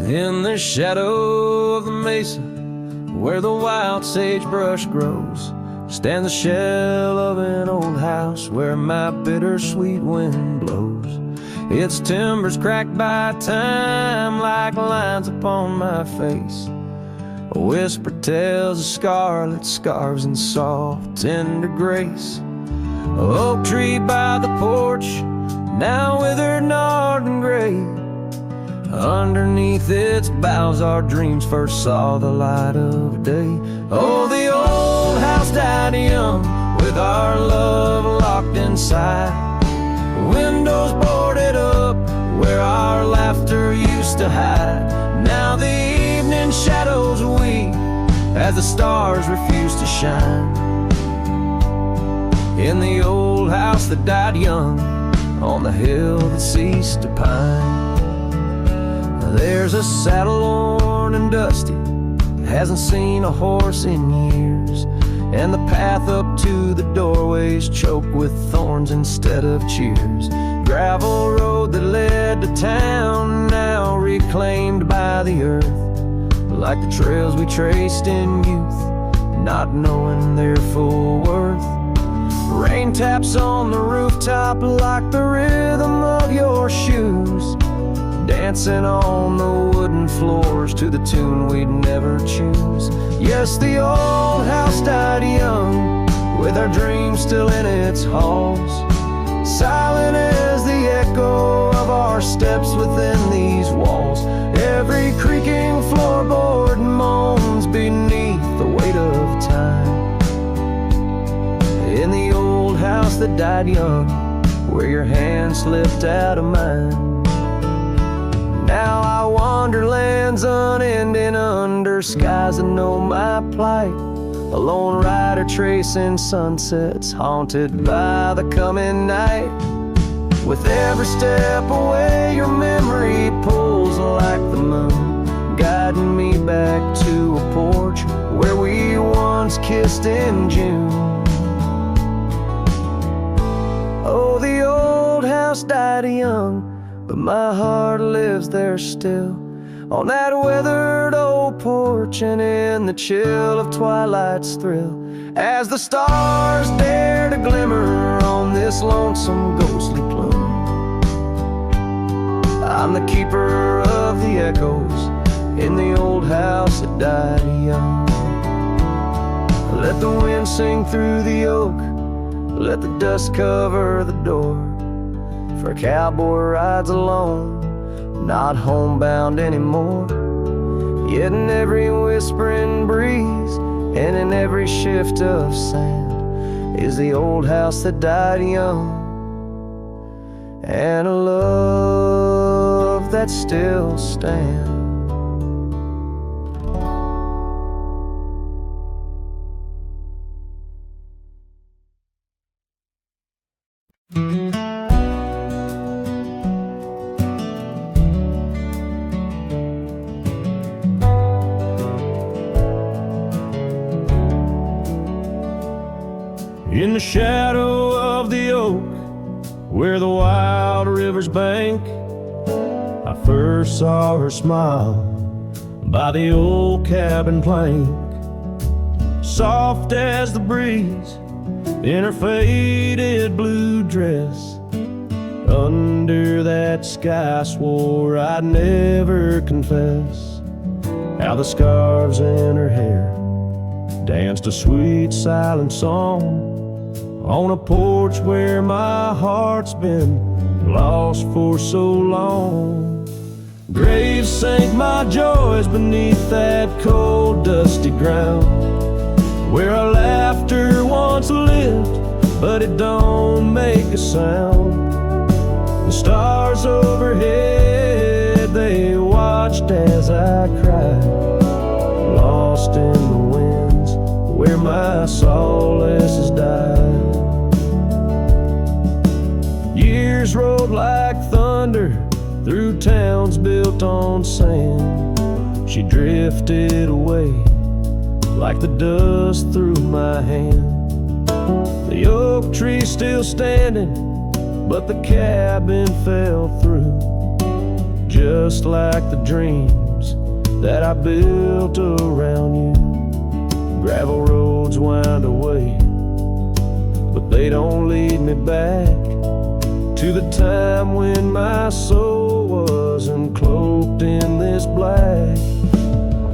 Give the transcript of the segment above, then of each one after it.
In the shadow of the mesa, where the wild sagebrush grows, stands the shell of an old house where my bittersweet wind blows. Its timbers cracked by time like lines upon my face. A whisper tells of scarlet scarves and soft tender grace. A oak tree by the porch, now withered, gnarled and gray. Underneath its boughs our dreams first saw the light of day. Oh, the old house died young, with our love locked inside. Windows boarded up, where our laughter used to hide. Now the evening shadows weep, as the stars refuse to shine. In the old house that died young, on the hill that ceased to pine. There's a saddle worn and dusty, hasn't seen a horse in years, and the path up to the doorway's choked with thorns instead of cheers. Gravel road that led to town, now reclaimed by the earth, like the trails we traced in youth, not knowing their full worth. Rain taps on the rooftop like the rhythm of your shoes, dancing on the wooden floors to the tune we'd never choose. Yes, the old house died young, with our dreams still in its halls, silent as the echo of our steps within these walls. Every creaking floorboard moans beneath the weight of time. In the old house that died young, where your hand slipped out of mine. Now I wander lands unending under skies that know my plight. A lone rider tracing sunsets, haunted by the coming night. With every step away your memory pulls like the moon, guiding me back to a porch where we once kissed in June. Oh, the old house died young, but my heart lives there still, on that weathered old porch and in the chill of twilight's thrill. As the stars dare to glimmer on this lonesome ghostly plume, I'm the keeper of the echoes in the old house that died young. Let the wind sing through the oak, let the dust cover the door, for a cowboy rides alone, not homebound anymore. Yet in every whispering breeze and in every shift of sand is the old house that died young, and a love that still stands. In the shadow of the oak, where the wild river's bank, I first saw her smile by the old cabin plank. Soft as the breeze in her faded blue dress, under that sky I swore I'd never confess. How the scarves in her hair danced a sweet silent song on a porch where my heart's been lost for so long. Graves sank my joys beneath that cold dusty ground, where our laughter once lived, but it don't make a sound. The stars overhead, they watched as I cried, lost in the winds where my solace has died. Years rolled like thunder through towns built on sand. She drifted away like the dust through my hand. The oak tree still standing, but the cabin fell through, just like the dreams that I built around you. Gravel roads wind away, but they don't lead me back to the time when my soul wasn't cloaked in this black.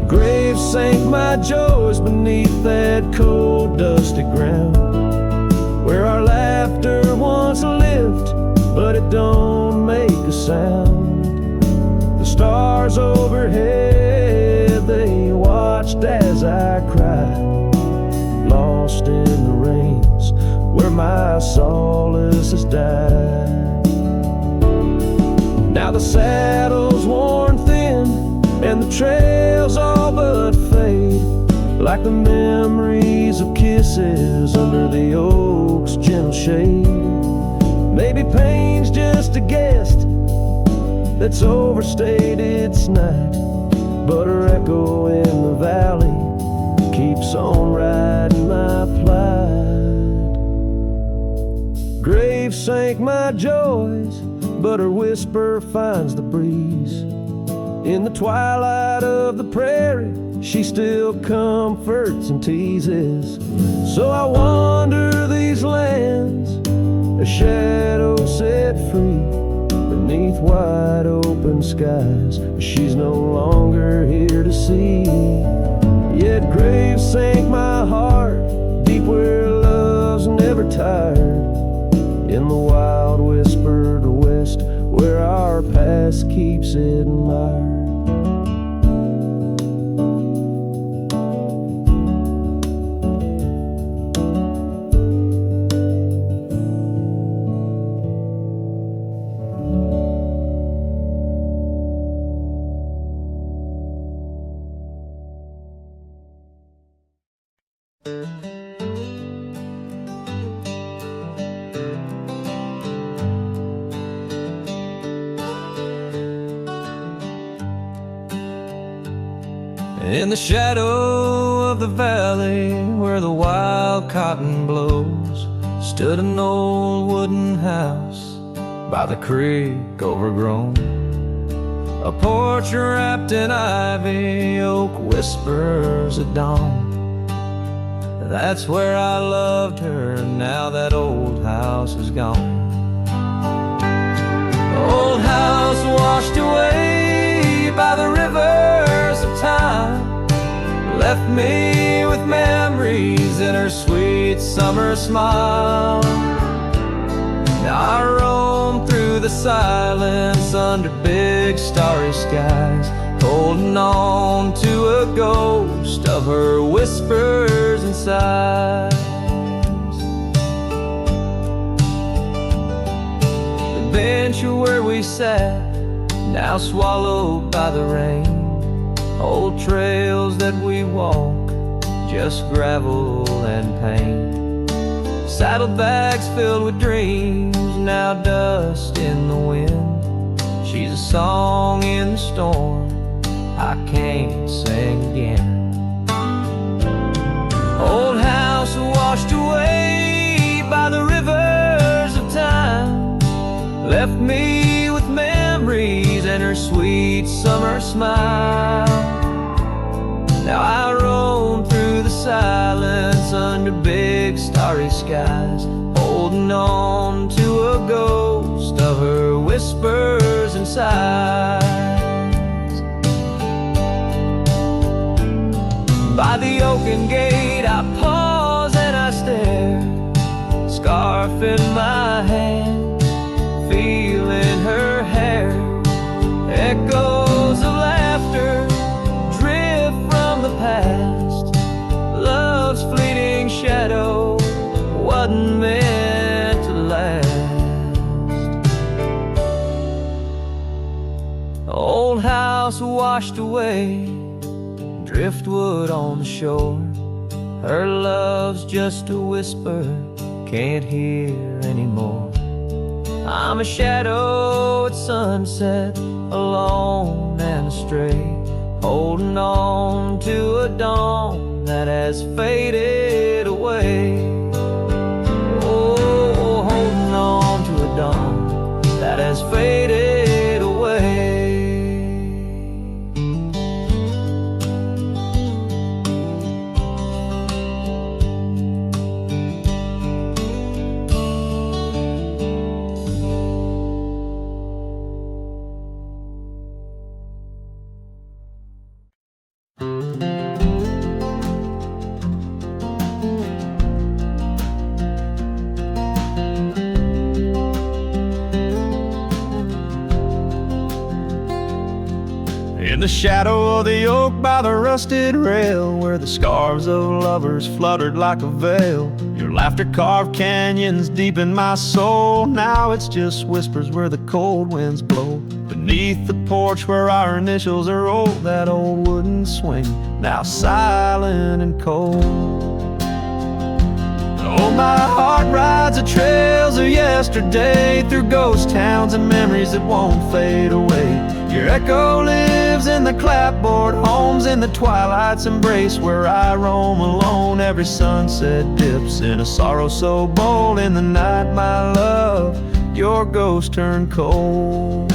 Grave sank my joys beneath that cold, dusty ground, where our laughter once lived, but it don't make a sound. The stars overhead, they watched as I cried, lost in the rains where my solace has died. Now the saddle's worn thin and the trails all but fade, like the memories of kisses under the oak's gentle shade. Maybe pain's just a guest that's overstayed its night, but her echo in the valley keeps on riding my plight. Grave sank my joys, but her whisper finds the breeze. In the twilight of the prairie, she still comforts and teases. So I wander these lands, a shadow set free beneath wide open skies. She's no longer here to see. Yet grave sank my heart deep where love's never tired, in the wild whispered west where our past keeps it admired. In the shadow of the valley where the wild cotton blows, stood an old wooden house by the creek overgrown. A porch wrapped in ivy, oak whispers at dawn. That's where I loved her, now that old house is gone. Old house washed away by the rivers of time, left me with memories in her sweet summer smile. Now I roam through the silence under big starry skies, holding on to a ghost of her whispers and sighs. The bench where we sat, now swallowed by the rain. Old trails that we walk, just gravel and pain. Saddlebags filled with dreams, now dust in the wind. She's a song in the storm I can't sing again. Old house washed away by the rivers of time, left me with memories and her sweet summer smile. Now I roam through the silence under big starry skies, holding on to a ghost of her whispers and sighs. By the oaken gate I pause and I stare, scarf in my hand, feeling her hair. Echoes of laughter drift from the past, love's fleeting shadow wasn't meant to last. Old house washed away, driftwood on the shore. Her love's just a whisper, can't hear anymore. I'm a shadow at sunset, alone and astray, holding on to a dawn that has faded away. Oh, holding on to a dawn that has faded away. In the shadow of the oak by the rusted rail, where the scarves of lovers fluttered like a veil, your laughter carved canyons deep in my soul. Now it's just whispers where the cold winds blow. Beneath the porch where our initials are rolled, that old wooden swing, now silent and cold. Oh, my heart rides the trails of yesterday, through ghost towns and memories that won't fade away. Your echo lives in the clapboard homes, in the twilight's embrace where I roam alone. Every sunset dips in a sorrow so bold. In the night, my love, your ghost turned cold.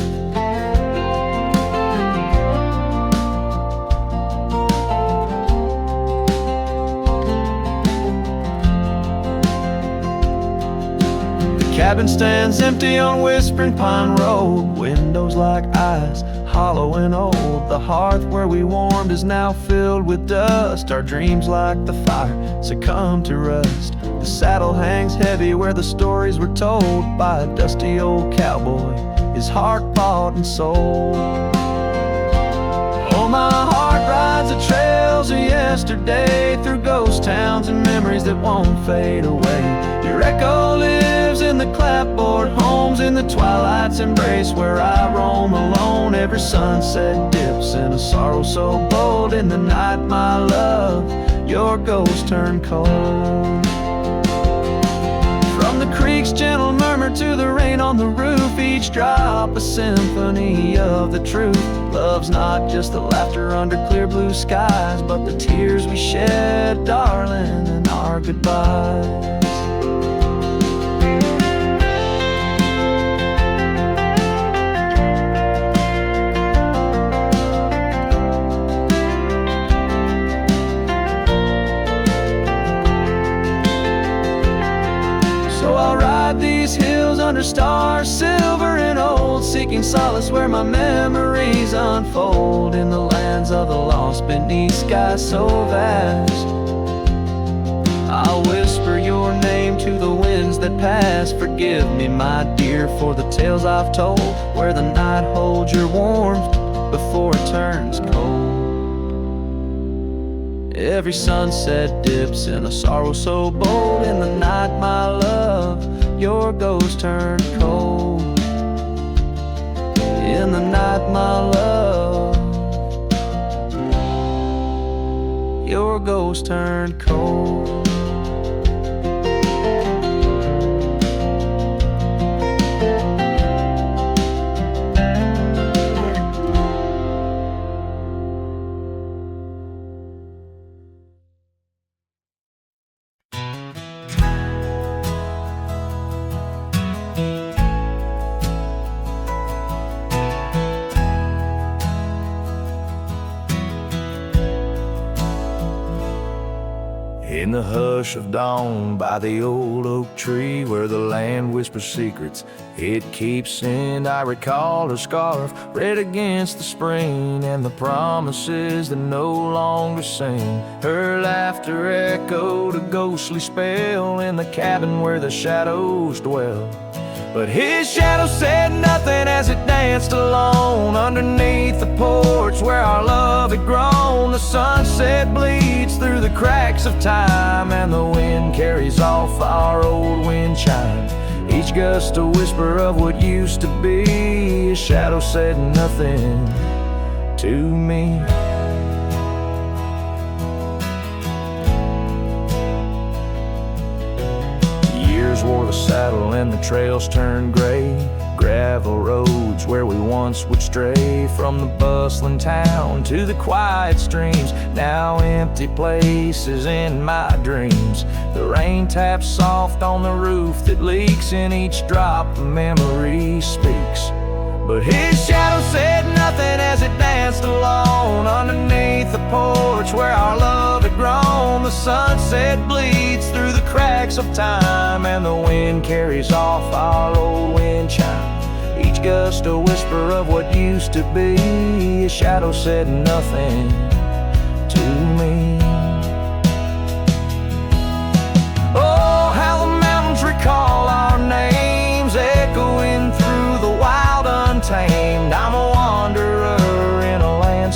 Cabin stands empty on Whispering Pine Road, windows like eyes, hollow and old. The hearth where we warmed is now filled with dust. Our dreams like the fire succumb to rust. The saddle hangs heavy where the stories were told by a dusty old cowboy, his heart bought and sold. Oh, my heart rides the trails of yesterday, through ghost towns and memories that won't fade away. Your echo lives in the clapboard homes, in the twilight's embrace where I roam alone. Every sunset dips in a sorrow so bold. In the night, my love, your ghost turned cold. From the creek's gentle murmur to the rain on the roof, each drop a symphony of the truth. Love's not just the laughter under clear blue skies, but the tears we shed, darling, in our goodbyes. These hills under stars, silver and old, seeking solace where my memories unfold. In the lands of the lost, beneath skies so vast, I'll whisper your name to the winds that pass. Forgive me, my dear, for the tales I've told, where the night holds your warmth before it turns cold. Every sunset dips in a sorrow so bold. In the night, my love, your ghost turned cold. In the night, my love, your ghost turned cold. In the hush of dawn by the old oak tree, where the land whispers secrets it keeps in, I recall her scarf red against the spring, and the promises that no longer sing. Her laughter echoed a ghostly spell in the cabin where the shadows dwell. But his shadow said nothing as it danced alone underneath the porch where our love had grown. The sunset bleeds through the cracks of time, and the wind carries off our old wind chime. Each gust a whisper of what used to be. His shadow said nothing to me. Wore the saddle and the trails turned gray. Gravel roads where we once would stray, from the bustling town to the quiet streams, now empty places in my dreams. The rain taps soft on the roof that leaks, in each drop a memory speaks. But his shadow said nothing as it danced alone underneath the porch where our love had grown. The sunset bleeds through the cracks of time, and the wind carries off our old wind chime. Each gust a whisper of what used to be. His shadow said nothing to me. Oh, how the mountains recall our names, echoing through the wild untamed. I'm a wanderer in a land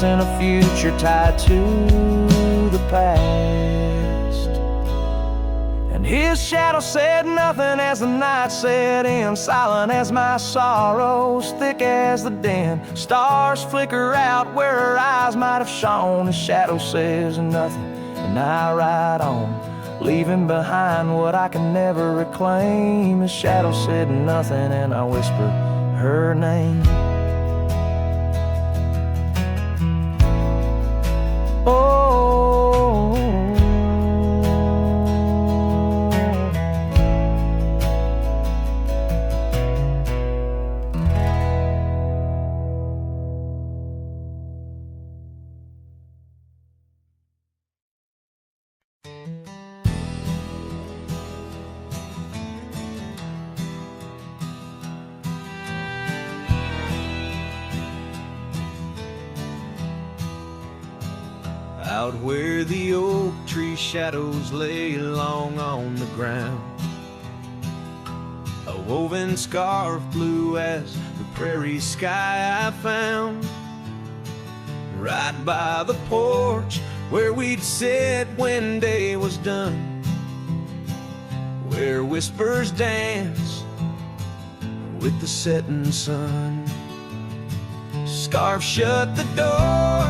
chasing a future tied to the past. And his shadow said nothing as the night set in, silent as my sorrows, thick as the den. Stars flicker out where her eyes might have shone. His shadow says nothing, and I ride on, leaving behind what I can never reclaim. His shadow said nothing, and I whispered her name. Oh, out where the oak tree shadows lay long on the ground, a woven scarf blue as the prairie sky I found, right by the porch where we'd sit when day was done, where whispers dance with the setting sun. Scarf shut the door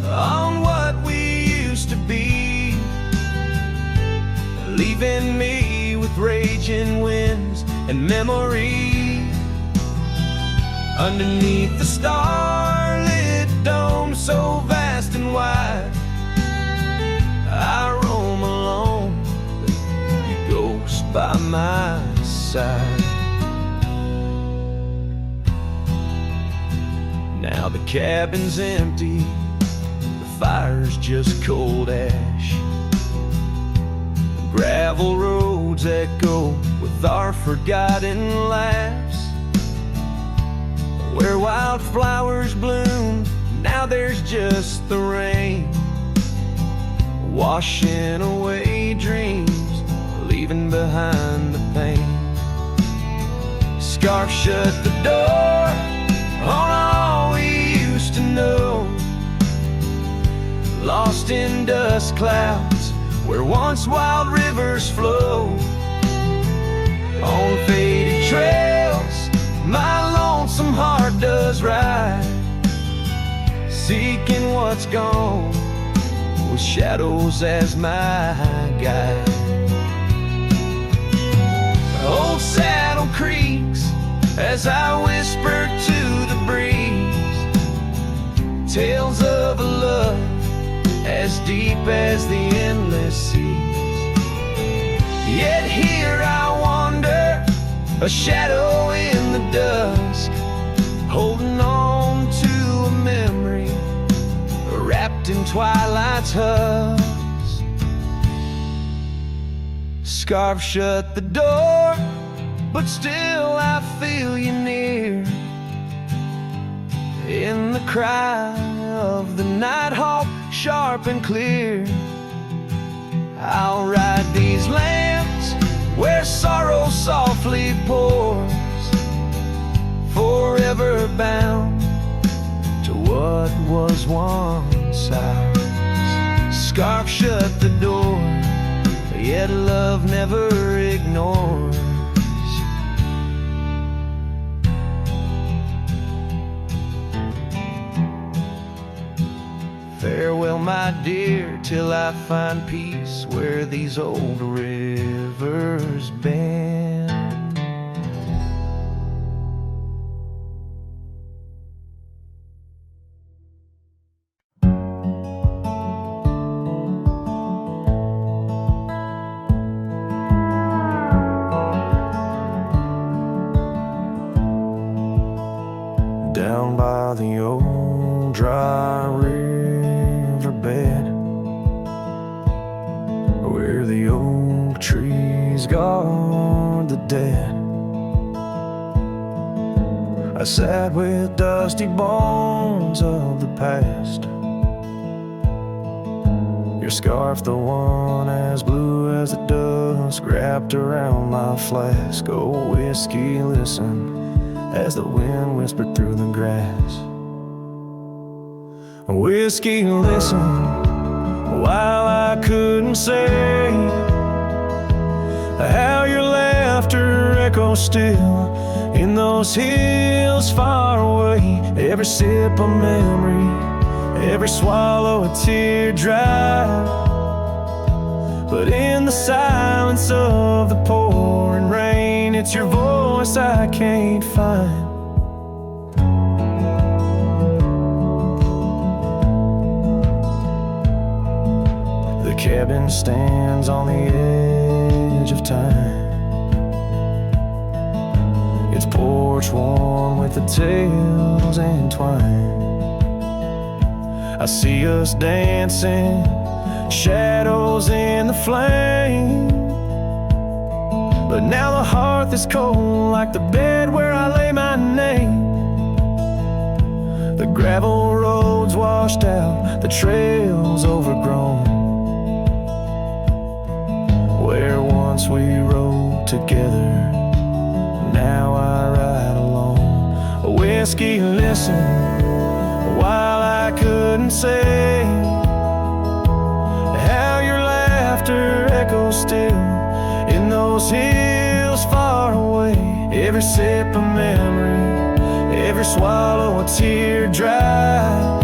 on what we used to be, leaving me with raging winds and memory. Underneath the starlit dome so vast and wide, I roam alone, you ghost by my side. Now the cabin's empty, fire's just cold ash. Gravel roads echo with our forgotten laughs. Where wildflowers bloom, now there's just the rain, washing away dreams, leaving behind the pain. Scarf shut the door on all we used to know, lost in dust clouds where once wild rivers flow. On faded trails my lonesome heart does ride, seeking what's gone with shadows as my guide. Old saddle creaks as I whisper to the breeze, tales of a love as deep as the endless seas. Yet here I wander, a shadow in the dusk, holding on to a memory wrapped in twilight's husk. Scarf shut the door, but still I feel you near, in the cry of the nighthawk, sharp and clear. I'll ride these lands where sorrow softly pours, forever bound to what was once ours. Scarf shut the door, yet love never ignores. Farewell, my dear, till I find peace where these old rivers bend. Down by the old dry riverbed, where the oak trees guard the dead, I sat with dusty bones of the past. Your scarf, the one as blue as the dusk, wrapped around my flask. Oh, whiskey, listen as the wind whispered through the grass. Whiskey, listen, while I couldn't say how your laughter echoes still in those hills far away. Every sip a memory, every swallow a teardrop. But in the silence of the pouring rain, it's your voice I can't find. The cabin stands on the edge of time, its porch worn with the tales entwined. I see us dancing, shadows in the flame. But now the hearth is cold like the bed where I lay my name. The gravel roads washed out, the trails overgrown, where once we rode together, now I ride alone. A whiskey, listen, while I couldn't say how your laughter echoes still in those hills far away. Every sip a memory, every swallow a teardrop.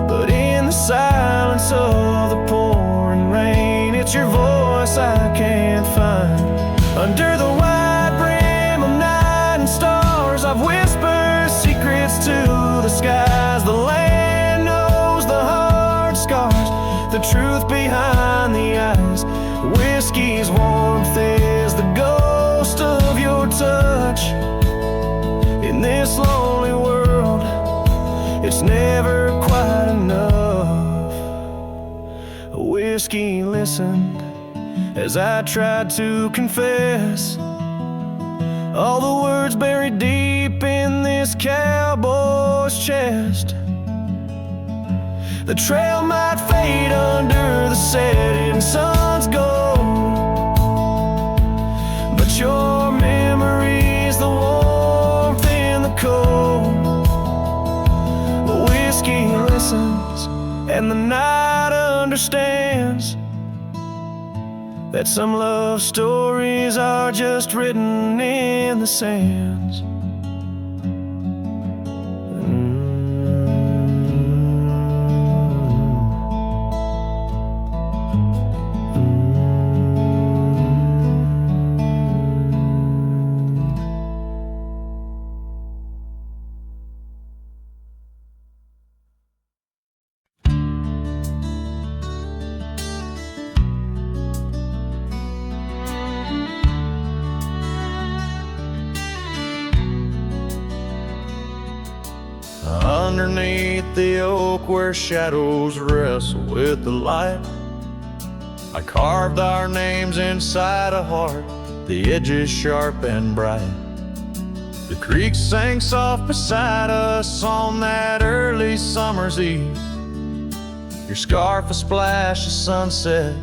But in the silence of the pouring rain, it's your voice I can't find. Under the wide brim of night and stars, I've whispered secrets to the skies. The land knows the hard scars, the truth behind the eyes. Whiskey's warmth is the ghost of your touch. In this lonely world, it's never quite enough. Whiskey listened as I tried to confess all the words buried deep in this cowboy's chest. The trail might fade under the setting sun's gold, but your memory's the warmth in the cold. The whiskey listens and the night understands that some love stories are just written in the sands. Underneath the oak where shadows wrestle with the light, I carved our names inside a heart, the edges sharp and bright. The creek sang soft beside us on that early summer's eve. Your scarf a splash of sunset,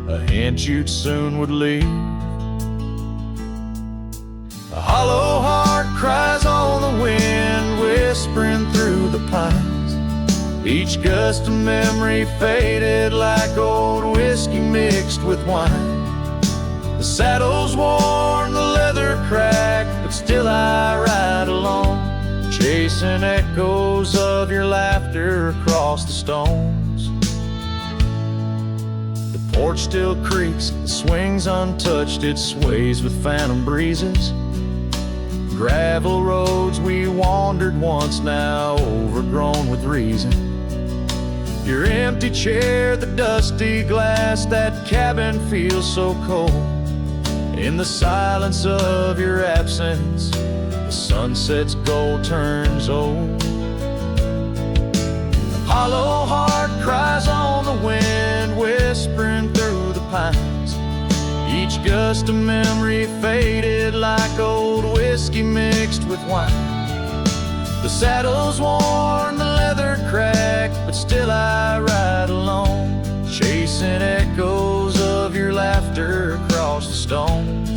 a hint you'd soon would leave. A hollow heart cries on the wind, whispering through the pines. Each gust of memory faded like old whiskey mixed with wine. The saddle's worn, the leather cracked, but still I ride along, chasing echoes of your laughter across the stones. The porch still creaks, it swings untouched, it sways with phantom breezes. Gravel roads we wandered once, now overgrown with reason. Your empty chair, the dusty glass, that cabin feels so cold. In the silence of your absence, the sunset's gold turns old. A hollow heart cries on the wind, whispering through the pines. Each gust of memory faded like old whiskey mixed with wine. The saddle's worn, the leather cracked, but still I ride alone, chasing echoes of your laughter across the stones.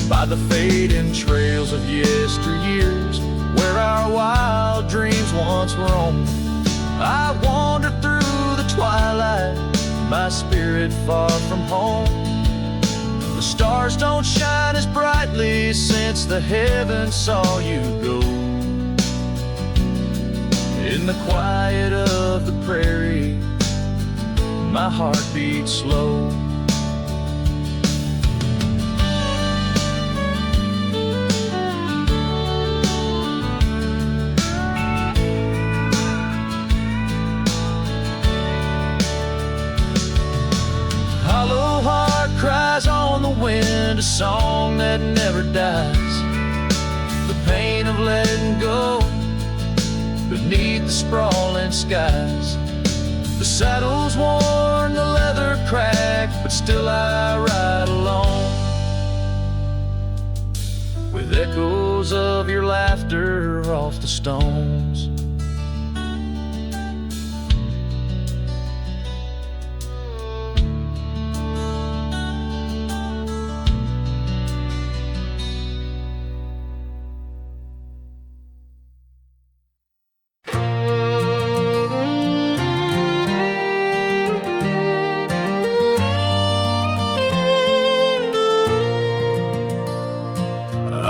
By the fading trails of yesteryears, where our our wild dreams once roamed. I wander through the twilight, my spirit far from home. The stars don't shine as brightly since the heavens saw you go. In the quiet of the prairie, my heart beats slow. Hollow heart cries on the wind, a song that never dies. The pain of letting go beneath the sprawling skies. The saddle's worn, the leather cracked, but still I ride alone, with echoes of your laughter off the stones.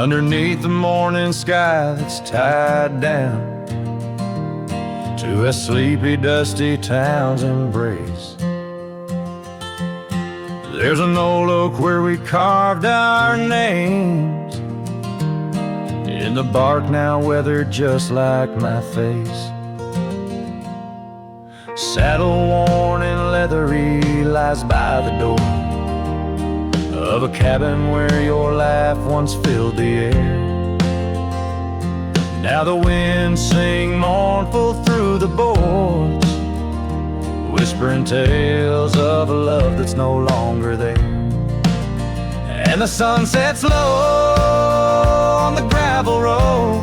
Underneath the morning sky that's tied down to a sleepy, dusty town's embrace, there's an old oak where we carved our names in the bark, now weathered just like my face. Saddle worn and leathery lies by the door of a cabin where your laugh once filled the air. Now the winds sing mournful through the boards, whispering tales of a love that's no longer there. And the sun sets low on the gravel road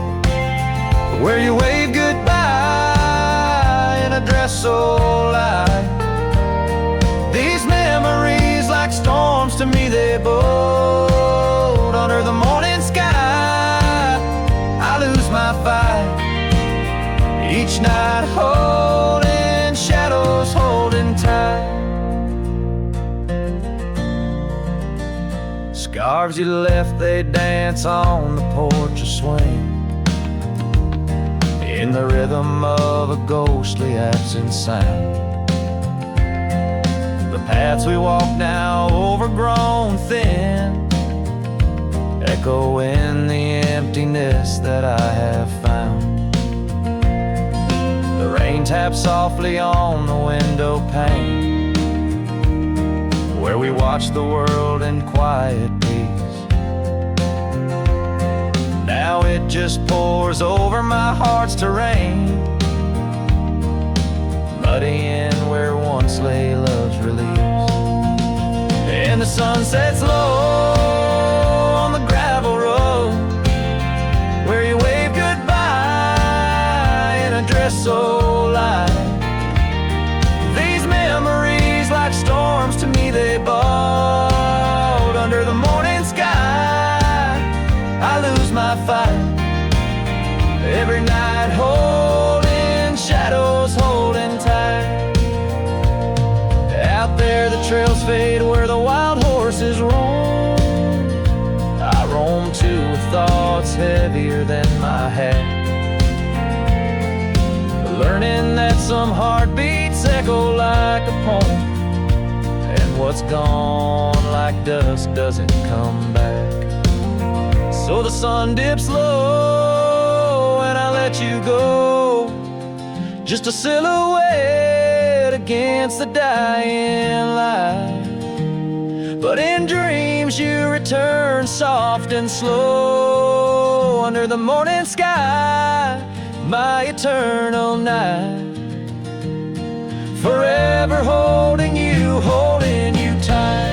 where you wave goodbye in a dress so light. These memories, like storms to me, they bold under the morning sky. I lose my fight each night, holding shadows, holding tight. Scarves you left, they dance on the porch or swing in the rhythm of a ghostly absent sound. The paths we walk now, overgrown thin, echo in the emptiness that I have found. The rain taps softly on the window pane where we watch the world in quiet peace. Now it just pours over my heart's terrain, muddying where once lay love's release. And the sun sets low on the gravel road where you wave goodbye in a dress so light. These memories, like storms to me, they bowed under the morning sky. I lose my fight every night, holding shadows, holding tight. Out there the trails fade where the wild horses roam. I roam too with thoughts heavier than my head, learning that some heartbeats echo like a poem, and what's gone like dust doesn't come back. So the sun dips low and I let you go, just a silhouette against the dying light. But in dreams you return soft and slow under the morning sky, my eternal night. Forever holding you tight.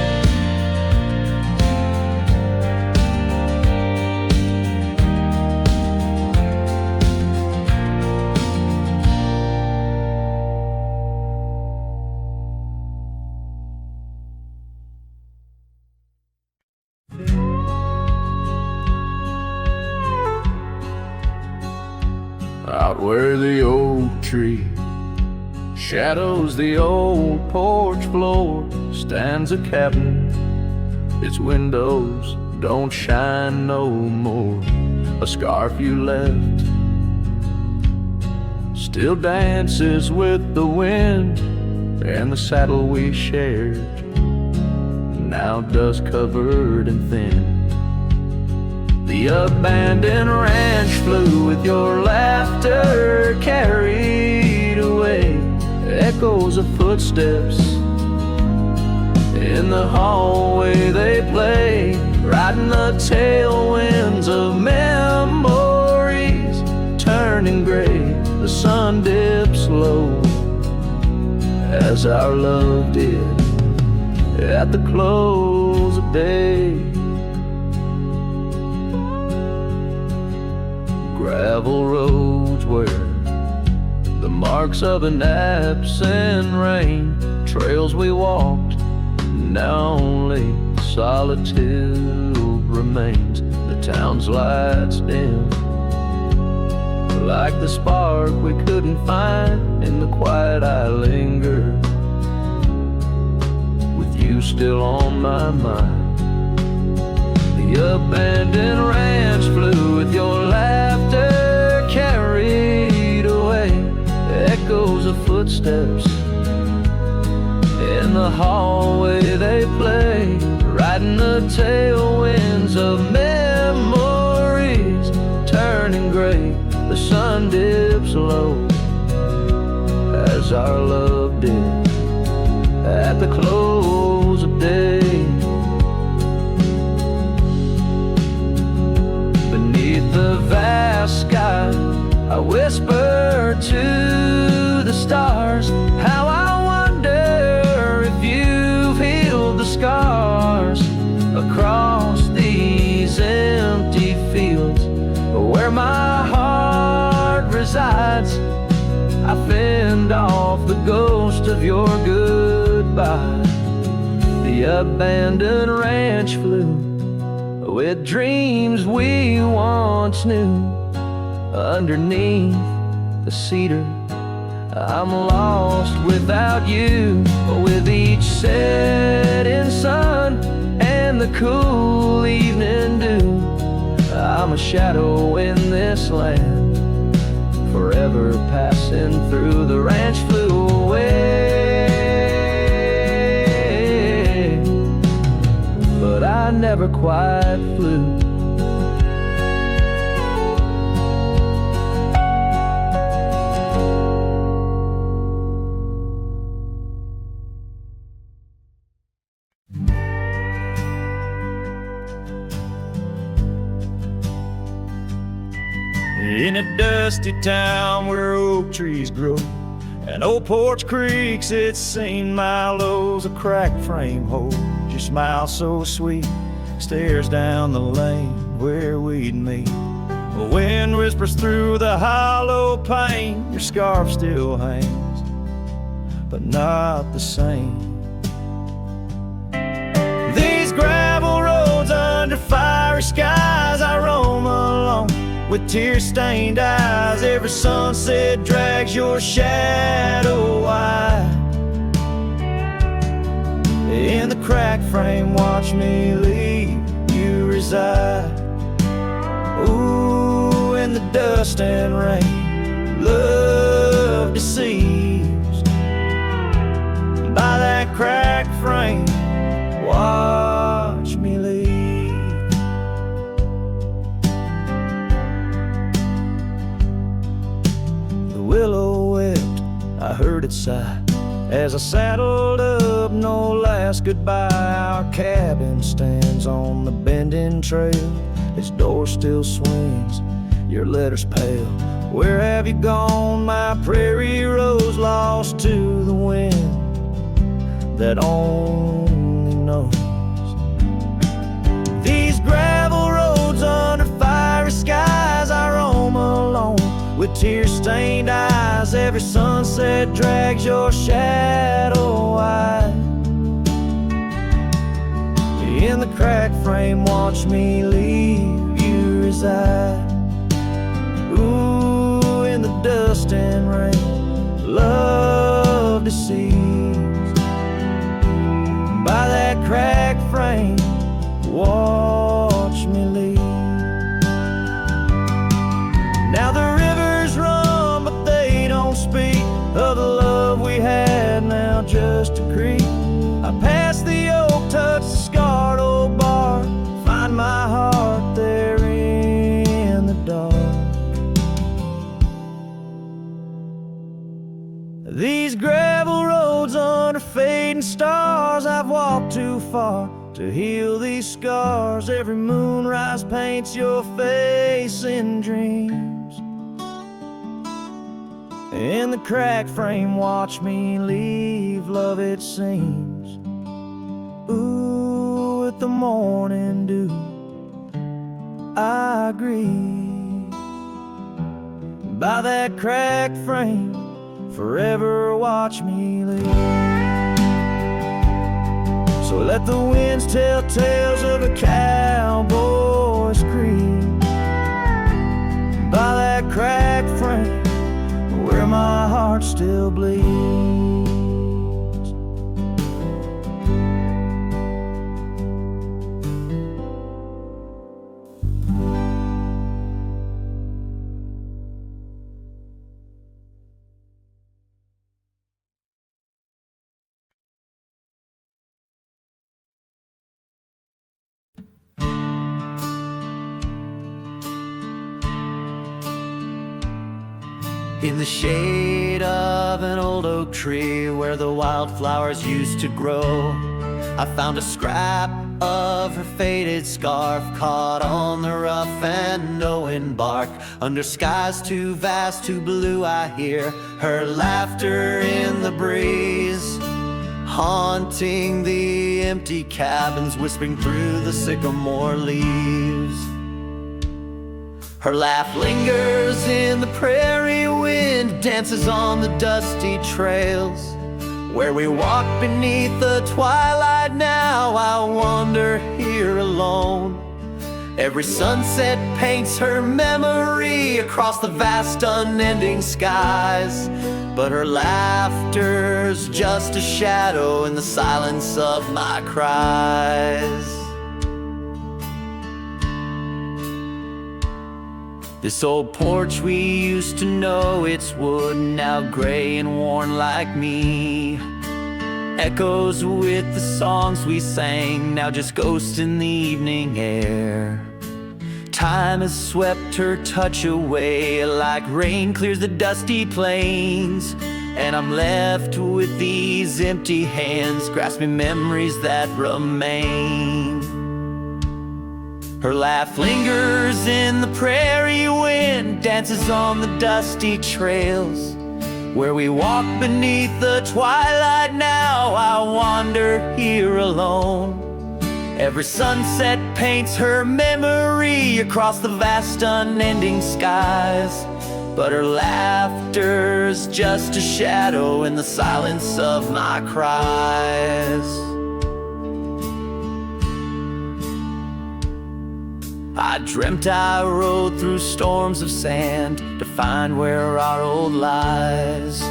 Out where the oak tree shadows the old porch floor stands a cabin. Its windows don't shine no more. A scarf you left still dances with the wind, and the saddle we shared, now dust covered and thin. The abandoned ranch flew with your laughter carried away. Echoes of footsteps in the hallway they play, riding the tailwinds of memories turning gray. The sun dips low as our love did at the close of day. Gravel roads where the marks of an absent rain, trails we walked, now only solitude remains. The town's lights dim like the spark we couldn't find. In the quiet I linger, with you still on my mind. The abandoned ranch flew with your laughter carried away. Echoes of footsteps in the hallway they play, riding the tailwinds of memories turning gray. The sun dips low as our love did at the close of day. Beneath the vast sky I whisper to the stars, how I wonder if you've healed the scars across these empty fields where my heart resides. I fend off the ghost of your goodbye. The abandoned ranch flew with dreams we once knew. Underneath the cedar I'm lost without you. With each setting sun and the cool evening dew, I'm a shadow in this land, forever passing through. The ranch flew away, but I never quite flew. In a dusty town where oak trees grow and old porch creaks its seen my lows, a cracked frame holds your smile so sweet, stares down the lane where we'd meet. The wind whispers through the hollow pane, your scarf still hangs, but not the same. These gravel roads under fiery skies I roam alone with tear-stained eyes. Every sunset drags your shadow wide. In the cracked frame, watch me leave you reside. Ooh, in the dust and rain, love deceives. By that cracked frame, watch me leave. Willow wept, I heard it sigh as I saddled up, no last goodbye. Our cabin stands on the bending trail, its door still swings, your letters pale. Where have you gone, my prairie rose, lost to the wind that only knows? These gravel roads under fiery skies I roam alone with tear-stained eyes. Every sunset drags your shadow wide. In the cracked frame, watch me leave you reside. Ooh, in the fading stars. I've walked too far to heal these scars. Every moonrise paints your face in dreams. In the cracked frame, watch me leave, love it seems. Ooh, with the morning dew, I agree. By that cracked frame, forever watch me leave. So let the winds tell tales of a cowboy's creed. By that cracked frame, where my heart still bleeds. In the shade of an old oak tree where the wildflowers used to grow, I found a scrap of her faded scarf caught on the rough and knowing bark. Under skies too vast, too blue, I hear her laughter in the breeze, haunting the empty cabins, whispering through the sycamore leaves. Her laugh lingers in the prairie wind, dances on the dusty trails. Where we walk beneath the twilight now, I wander here alone. Every sunset paints her memory across the vast unending skies. But her laughter's just a shadow in the silence of my cries. This old porch we used to know, it's wood, now gray and worn like me. Echoes with the songs we sang, now just ghosts in the evening air. Time has swept her touch away, like rain clears the dusty plains. And I'm left with these empty hands, grasping memories that remain. Her laugh lingers in the prairie wind, dances on the dusty trails. Where we walk beneath the twilight now, I wander here alone. Every sunset paints her memory across the vast unending skies. But her laughter's just a shadow in the silence of my cries. I dreamt I rode through storms of sand to find where our old lies,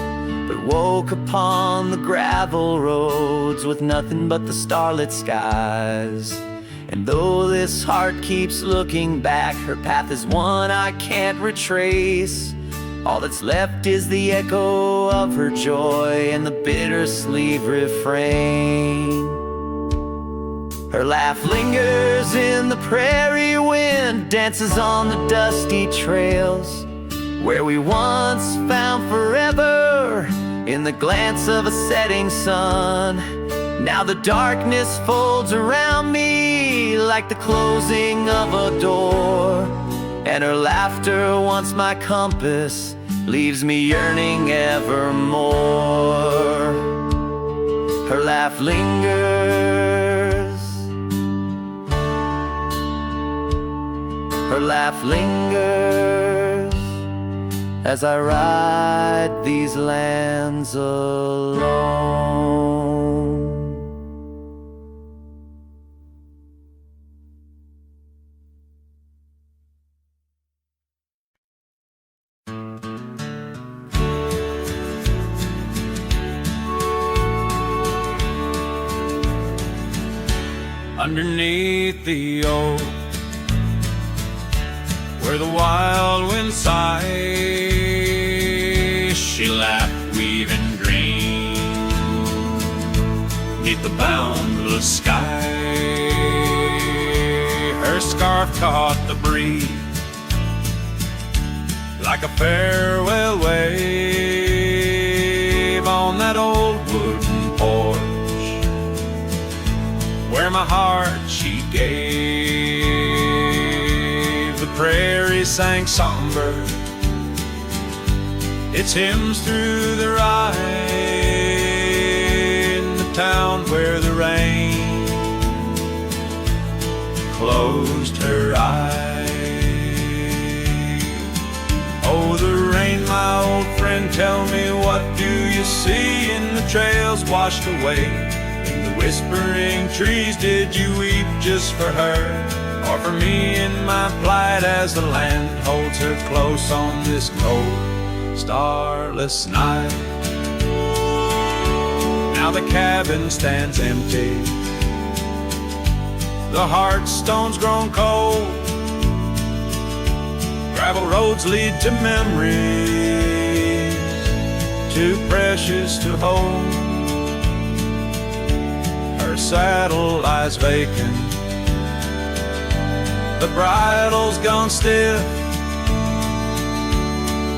but woke upon the gravel roads with nothing but the starlit skies. And though this heart keeps looking back, her path is one I can't retrace. All that's left is the echo of her joy and the bitter sleeve refrain. Her laugh lingers in the prairie wind, dances on the dusty trails. Where we once found forever in the glance of a setting sun. Now the darkness folds around me like the closing of a door. And her laughter, once my compass, leaves me yearning evermore. Her laugh lingers. Her laugh lingers as I ride these lands alone. Underneath the oak, where the wild wind sighs, she laughed, weaving dreams neath the boundless sky. Her scarf caught the breeze like a farewell wave on that old wooden porch. my heart she gave. The prairie sang songbird its hymns through the rye, in the town where the rain closed her eyes. Oh, the rain, my old friend, tell me, what do you see in the trails washed away? In the whispering trees, did you weep just for her, or for me in my plight, as the land holds her close on this cold, starless night? Now the cabin stands empty, the hearthstone's grown cold, gravel roads lead to memories too precious to hold. Her saddle lies vacant, the bridle's gone stiff,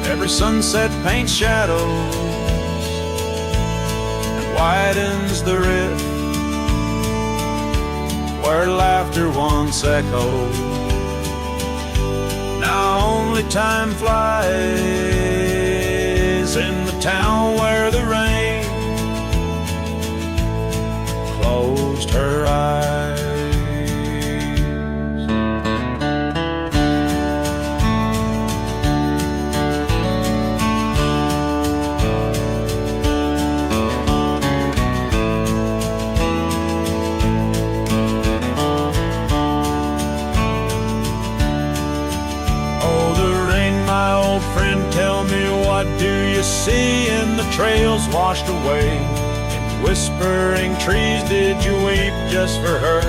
every sunset paints shadows and widens the rift where laughter once echoed. Now only time flies in the town where the rain closed her eyes. What do you see in the trails washed away? In whispering trees, did you weep just for her,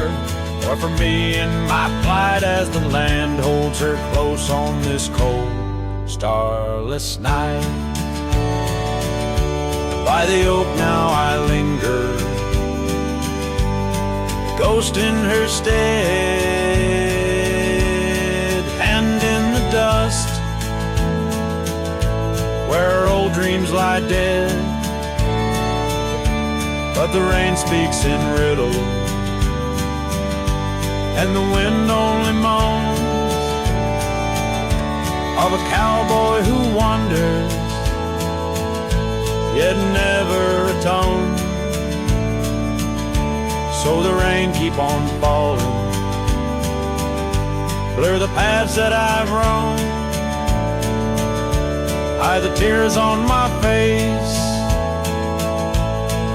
or for me in my plight, as the land holds her close on this cold, starless night? By the oak now I linger, ghost in her stead, and in the dust where old dreams lie dead. But the rain speaks in riddles, and the wind only moans of a cowboy who wanders, yet never atones. So the rain keep on falling, blur the paths that I've roamed, hide the tears on my face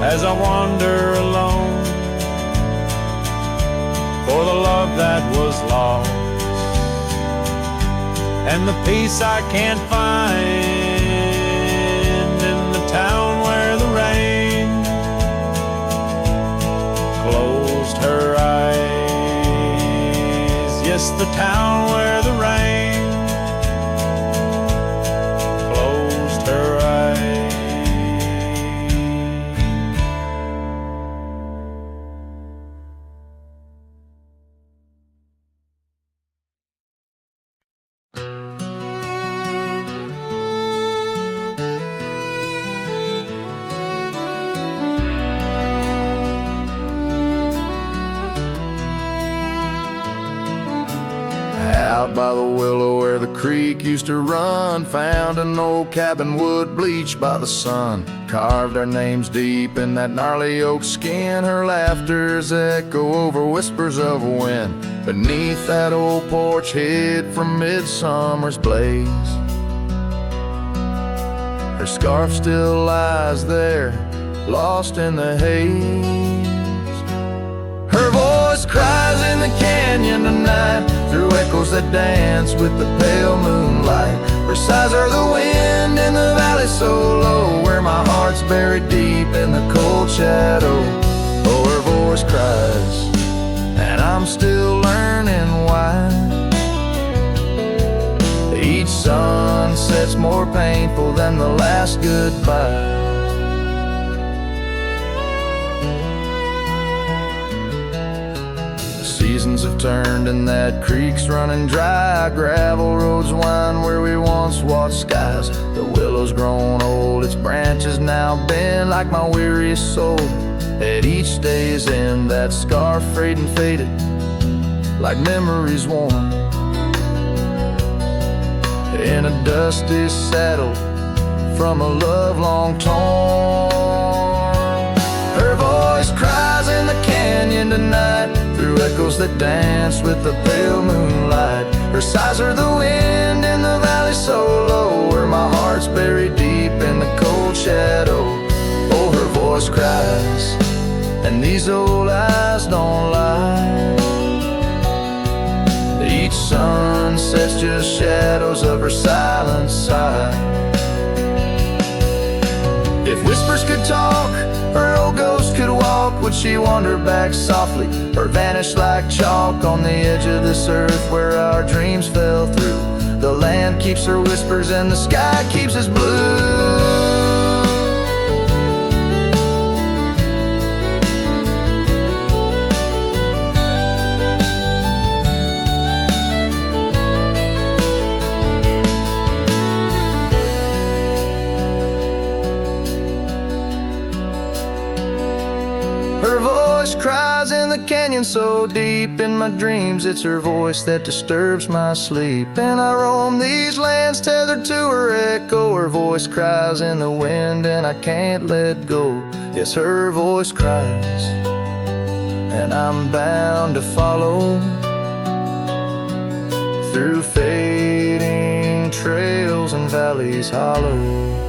as I wander alone for the love that was lost and the peace I can't find in the town where the rain closed her eyes. Yes, the town where the rain her eyes. Out by the willow where the creek used to run, found an old cabin wood bleached by the sun. Carved our names deep in that gnarly oak skin. Her laughter's echo over whispers of wind. Beneath that old porch hid from midsummer's blaze. Her scarf still lies there, lost in the haze. Her voice cries in the canyon tonight, through echoes that dance with the pale moonlight. Her sighs are the wind in the valley so low, where my heart's buried deep in the cold shadow. Oh, her voice cries, and I'm still learning why. Each sunset's more painful than the last goodbye. Seasons have turned and that creek's running dry. Gravel roads wind where we once watched skies. The willow's grown old, its branches now bend like my weary soul. At each day's end, that scar frayed and faded like memories worn in a dusty saddle from a love long torn. Her voice cries in the canyon tonight through echoes that dance with the pale moonlight. Her sighs are the wind in the valley so low, where my heart's buried deep in the cold shadow. Oh, her voice cries, and these old eyes don't lie. Each sunset's just shadows of her silent sigh. If whispers could talk, or old ghosts could walk, would she wander back softly, or vanish like chalk on the edge of this earth where our dreams fell through? The land keeps her whispers and the sky keeps us blue. Her voice cries in the canyon so deep in my dreams. It's her voice that disturbs my sleep. And I roam these lands tethered to her echo. Her voice cries in the wind and I can't let go. Yes, her voice cries, and I'm bound to follow through fading trails and valleys hollow.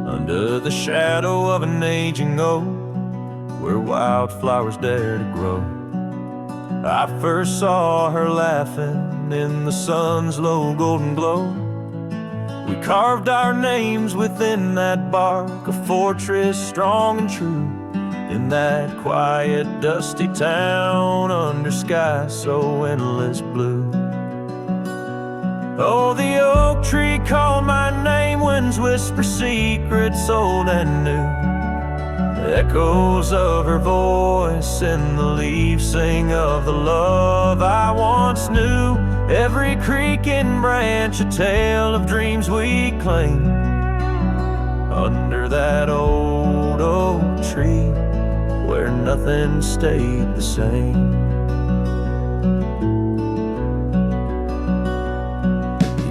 Under the shadow of an aging oak, where wildflowers dare to grow, I first saw her laughing in the sun's low golden glow. We carved our names within that bark, a fortress strong and true, in that quiet, dusty town under skies so endless blue. Oh, the oak tree called my name, winds whisper secrets old and new. Echoes of her voice in the leaves sing of the love I once knew. Every creaking branch a tale of dreams we claim. Under that old oak tree where nothing stayed the same.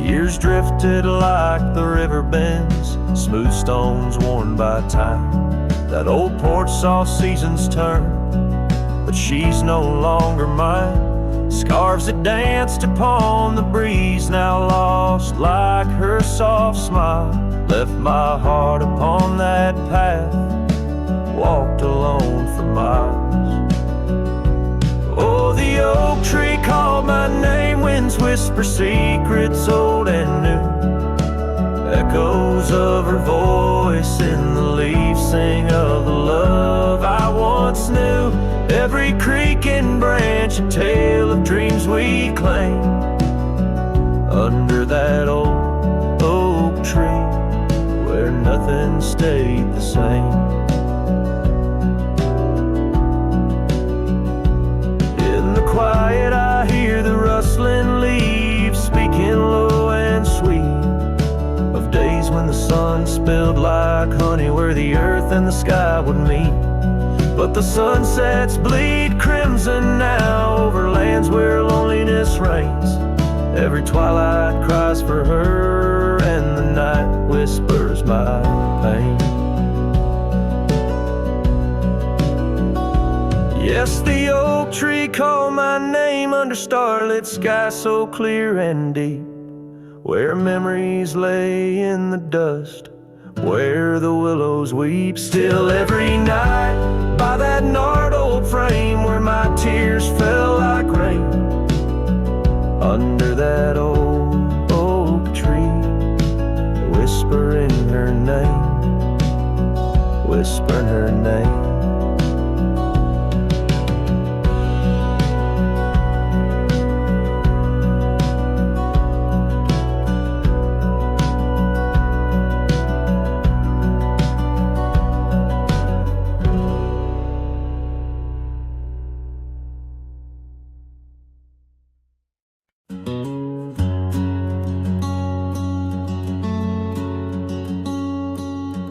Years drifted like the river bends, smooth stones worn by time. That old porch saw seasons turn, but she's no longer mine. Scarves that danced upon the breeze, now lost like her soft smile, left my heart upon that path, walked alone for miles. Oh, the oak tree called my name, winds whisper secrets old and new. Echoes of her voice in the leaves sing of the love I once knew. Every creaking branch a tale of dreams we claim. Under that old oak tree where nothing stayed the same. Quiet, I hear the rustling leaves speaking low and sweet of days when the sun spilled like honey where the earth and the sky would meet. But the sunsets bleed crimson now over lands where loneliness reigns. Every twilight cries for her and the night whispers my pain. Yes, the oak tree called my name under starlit sky so clear and deep. where memories lay in the dust, where the willows weep still every night, by that gnarled old frame where my tears fell like rain, under that old oak tree, whispering her name, whispering her name.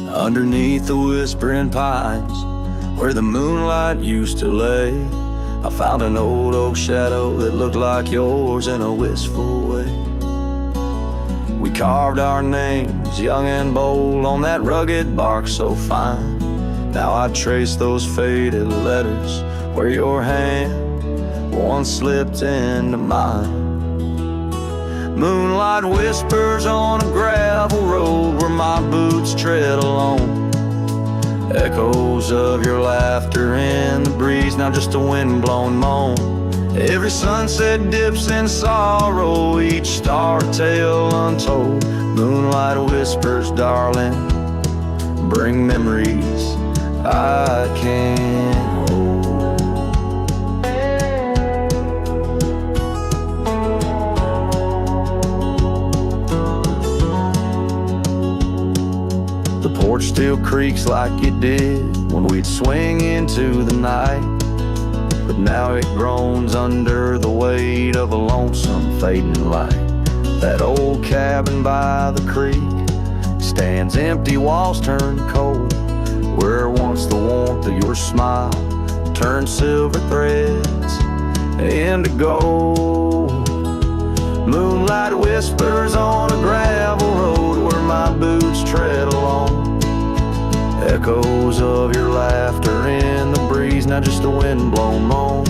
Underneath the whispering pines, where the moonlight used to lay, I found an old oak shadow that looked like yours in a wistful way. We carved our names, young and bold, on that rugged bark so fine. Now I trace those faded letters where your hand once slipped into mine. Moonlight whispers on a gravel road where my boots tread alone. Echoes of your laughter in the breeze, now just a wind-blown moan. Every sunset dips in sorrow, each star tale untold. Moonlight whispers, darling, bring memories I can't hold. The porch still creaks like it did when we'd swing into the night, but now it groans under the weight of a lonesome fading light. That old cabin by the creek stands empty, walls turn cold, where once the warmth of your smile turned silver threads into gold. Moonlight whispers on a gravel road where my boots tread along. Echoes of your laughter in the breeze, now just a wind-blown moan.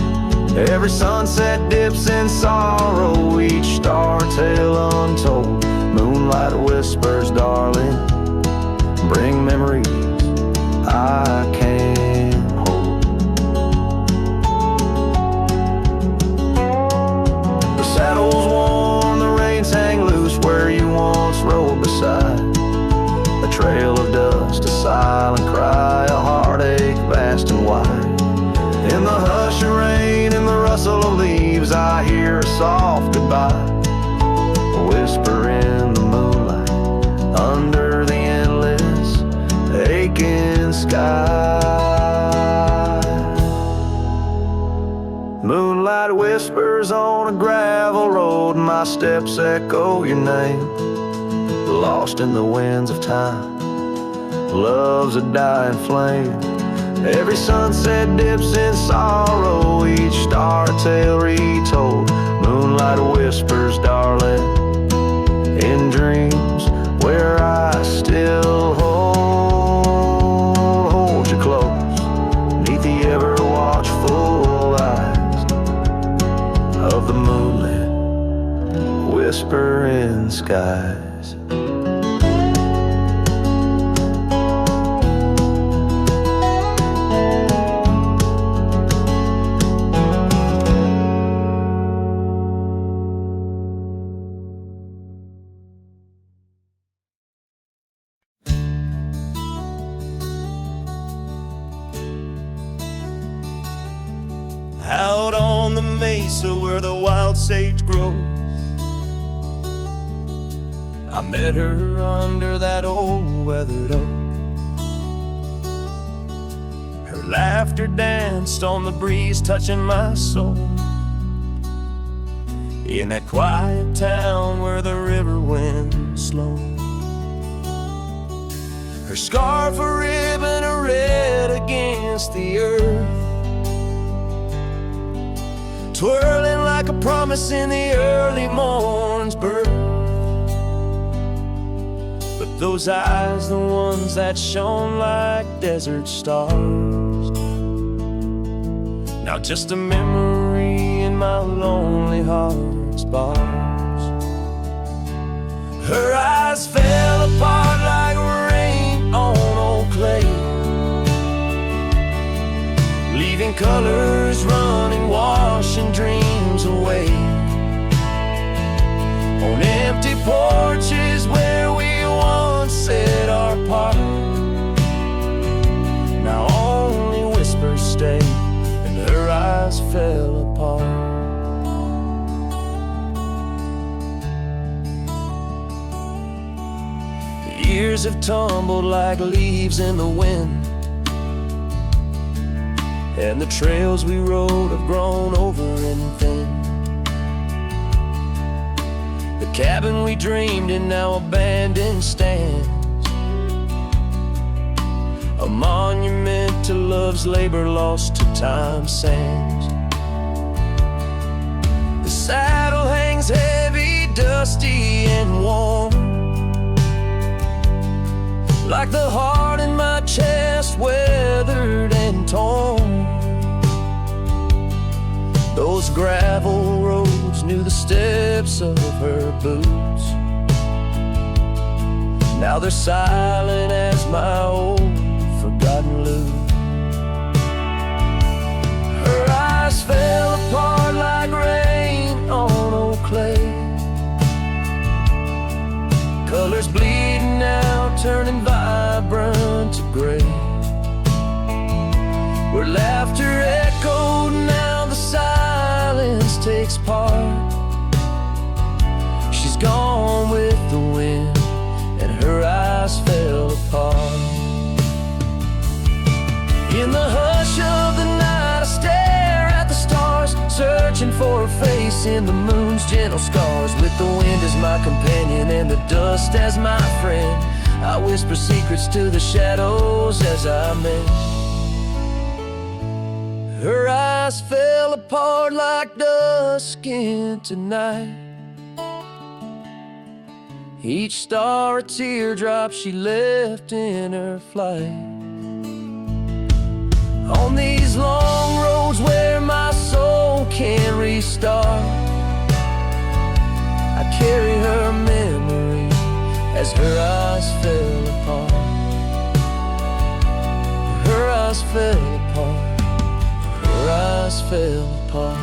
Every sunset dips in sorrow, each star tale untold. Moonlight whispers, darling, bring memories I can't hold. The saddle's worn, the reins hang loose where you once rode beside. A trail of dust, a silent cry, a heartache vast and wide. In the hush of rain, in the rustle of leaves, I hear a soft goodbye, a whisper in the moonlight, under the endless aching sky. Moonlight whispers on a gravel road, my steps echo your name. Lost in the winds of time, love's a dying flame. Every sunset dips in sorrow, each star tale retold. Moonlight whispers, darling, in dreams where I still hold you close, neath the ever watchful eyes of the moonlit whispering skies. Out on the mesa where the wild sage grows, I met her under that old weathered oak. her laughter danced on the breeze, touching my soul. In that quiet town where the river winds slow, her scarf a ribbon of red against the earth, twirling like a promise in the early morn's birth. But those eyes, the ones that shone like desert stars, now just a memory in my lonely heart's bars. Her eyes fell apart like rain on old clay, leaving colors running, washing dreams away. On empty porches where we once said our part, now only whispers stay, and her eyes fell apart. The years have tumbled like leaves in the wind, and the trails we rode have grown over and thin. The cabin we dreamed in now abandoned stands, a monument to love's labor lost to time's sands. The saddle hangs heavy, dusty and warm, like the heart in my chest, weathered and torn. Those gravel roads knew the steps of her boots, now they're silent as my old forgotten lute. Her eyes fell apart like rain on old clay, colors bleeding out, turning vibrant to gray. Where laughter echoed, now the silence takes part. She's gone with the wind, and her eyes fell apart. In the hush of the night I stare at the stars, searching for her face in the moon's gentle scars. With the wind as my companion and the dust as my friend, I whisper secrets to the shadows as I mend. Her eyes fell apart like dusk into night, each star a teardrop she left in her flight. On these long roads where my soul can't restart, I carry her memory as her eyes fell apart. Her eyes fell apart, her eyes fell apart.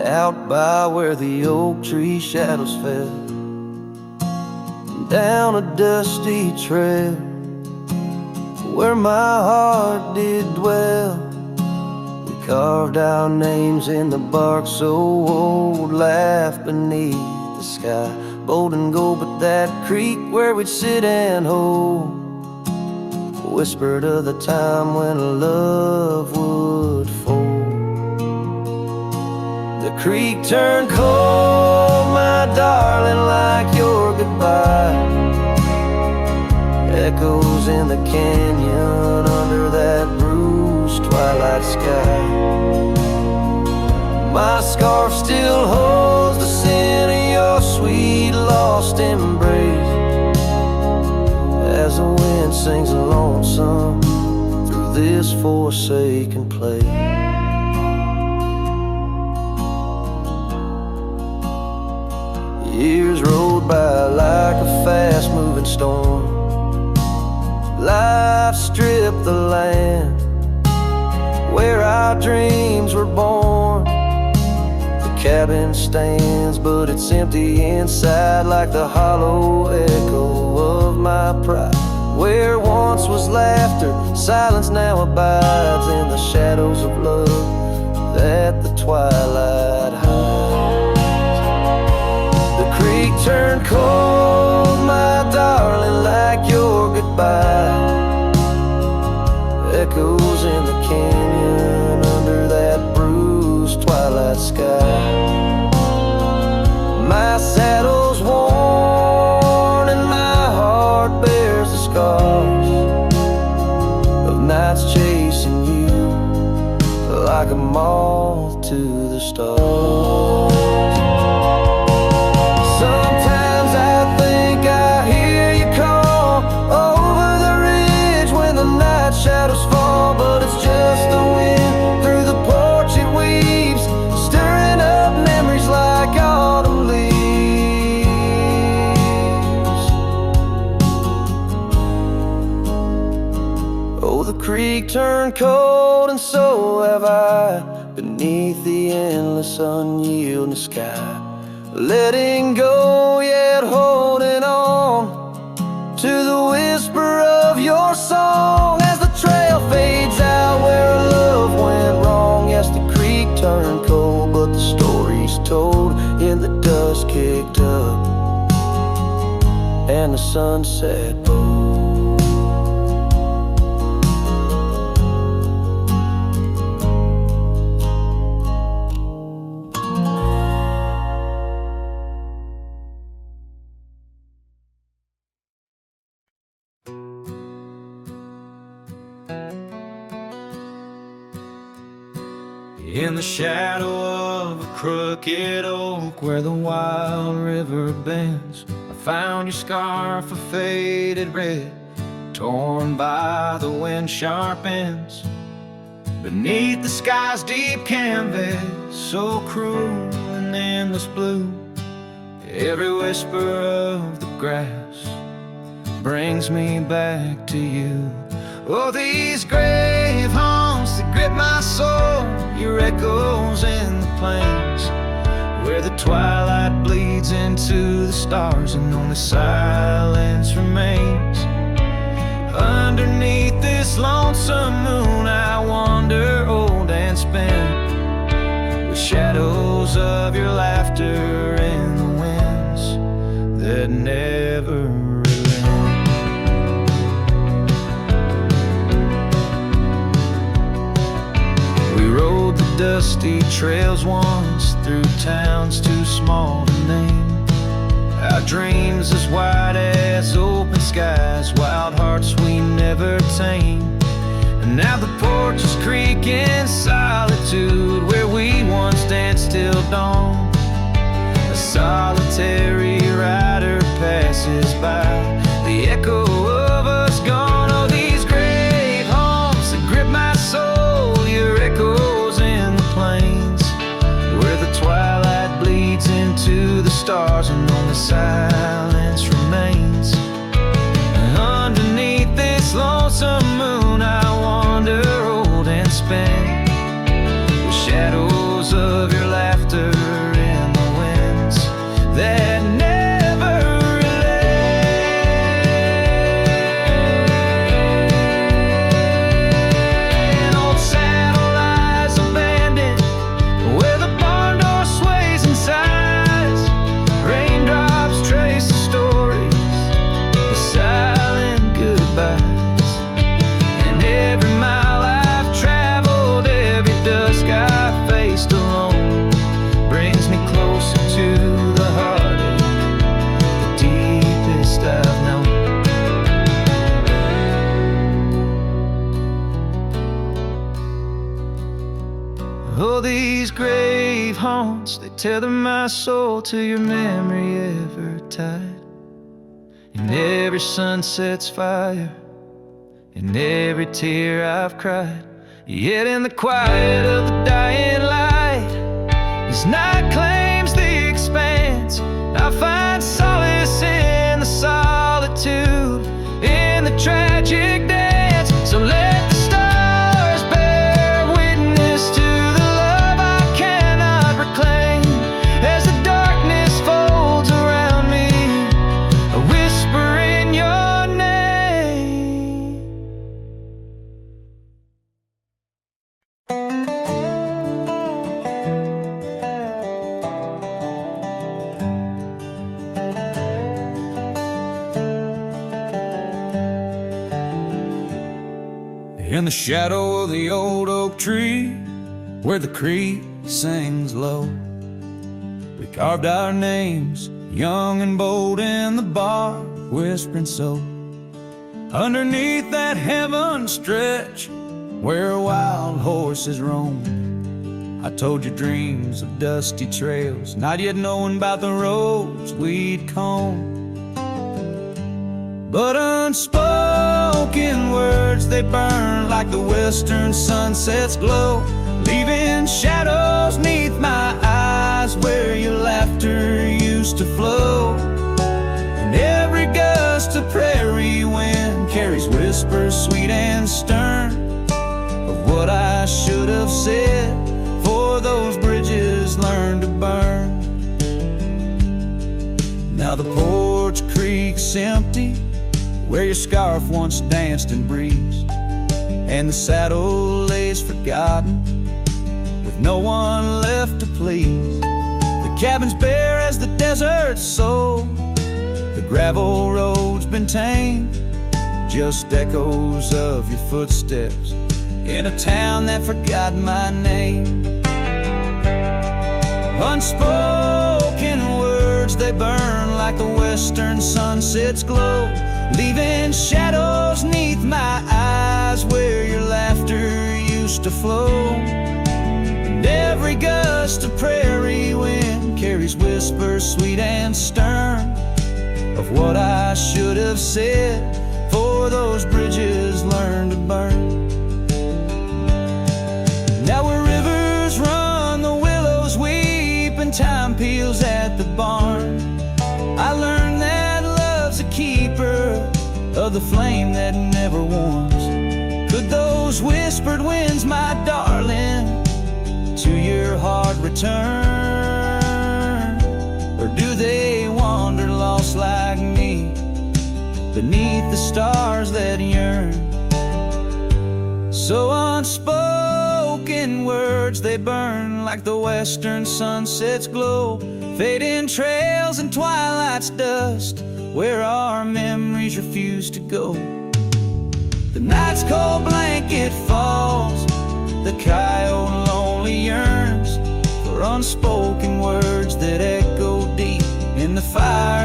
Out by where the oak tree shadows fell, down a dusty trail where my heart did dwell. We carved our names in the bark so old, laughed beneath the sky, bold and gold. But that creek where we'd sit and hold whispered of the time when love would fold. The creek turned cold, my darling, like your goodbye. Echoes in the canyon under that bruised twilight sky. My scarf still holds the scent of your sweet lost embrace, as the wind sings a lonesome through this forsaken place. Years rolled by like a fast-moving storm. Life stripped the land where our dreams were born. The cabin stands, but it's empty inside, like the hollow echo of my pride. Where once was laughter, silence now abides in the shadows of love that the twilight hides. The creek turned cold, my darling, like your goodbye. Echoes in the canyon under that bruised twilight sky. My saddle's worn, like a moth to the stars. Sometimes I think I hear you call over the ridge when the night shadows fall, but it's just the wind through the porch it weaves, stirring up memories like autumn leaves. Oh, the creek turned cold and so have I, beneath the endless unyielding sky. Letting go yet holding on to the whisper of your song. As the trail fades out where our love went wrong. Yes, the creek turned cold, but the story's told in the dust kicked up and the sunset bold. In the shadow of a crooked oak where the wild river bends, I found your scarf of faded red, torn by the wind sharp ends. Beneath the sky's deep canvas, so cruel and endless blue, every whisper of the grass brings me back to you. Oh, these grave haunts that grip my soul, your echoes in the plains, where the twilight bleeds into the stars and only silence remains. Underneath this lonesome moon I wander old and spent, with shadows of your laughter in the winds that never dusty trails once through towns too small to name. Our dreams as wide as open skies, wild hearts we never tame. And now the porch is creaking solitude, where we once danced till dawn. A solitary rider passes by, the echo of us gone. Oh, these grave haunts that grip my soul, your echoes in the plains, where the twilight bleeds into the stars and only silence remains. And underneath this lonesome moon I wander old and spent, with shadows of your laughter in the winds that never relent. Old saddle lies abandoned, where the barn door sways and sighs. Raindrops trace the stories, the silent goodbyes. And every mile I've traveled, every dusk I've faced alone, brings me closer to the heartache, the deepest I've known. Oh, these grave haunts, they tether my soul to your memory ever tied. And every sunset's fire, and every tear I've cried. Yet in the quiet of the dying light, as night claims the expanse, I find solace in the solitude, in the tragic dance. So let the stars bear witness to the love I cannot reclaim, as the darkness folds around me, a whisper in your name. In the shadow of the old oak tree, where the creek sings low, we carved our names, young and bold, in the bark, whispering so. Underneath that heaven stretch, where wild horses roam, I told you dreams of dusty trails, not yet knowing about the roads we'd comb. But unspoken words, they burn like the western sunset's glow, leaving shadows neath my eyes where your laughter used to flow. And every gust of prairie wind carries whispers sweet and stern of what I should have said, for those bridges learned to burn. Now the porch creak's empty, where your scarf once danced and breezed, and the saddle lays forgotten, with no one left to please. The cabin's bare as the desert's soul, the gravel road's been tamed, just echoes of your footsteps in a town that forgot my name. Unspoken words, they burn like the western sunset's glow, leaving shadows neath my eyes where your laughter used to flow. And every gust of prairie wind carries whispers sweet and stern of what I should have said, for those bridges learned to burn. Now where rivers run, the willows weep, and time peels at the barn, I learned that love's a keeper of the flame that never warms. Could those whispered winds, my darling, to your heart return? Or do they wander lost like me beneath the stars that yearn? So unspoken words, they burn like the western sunset's glow, fading trails and twilight's dust where our memories refuse to go. The night's cold blanket falls, the coyote lonely yearns for unspoken words that echo deep in the fire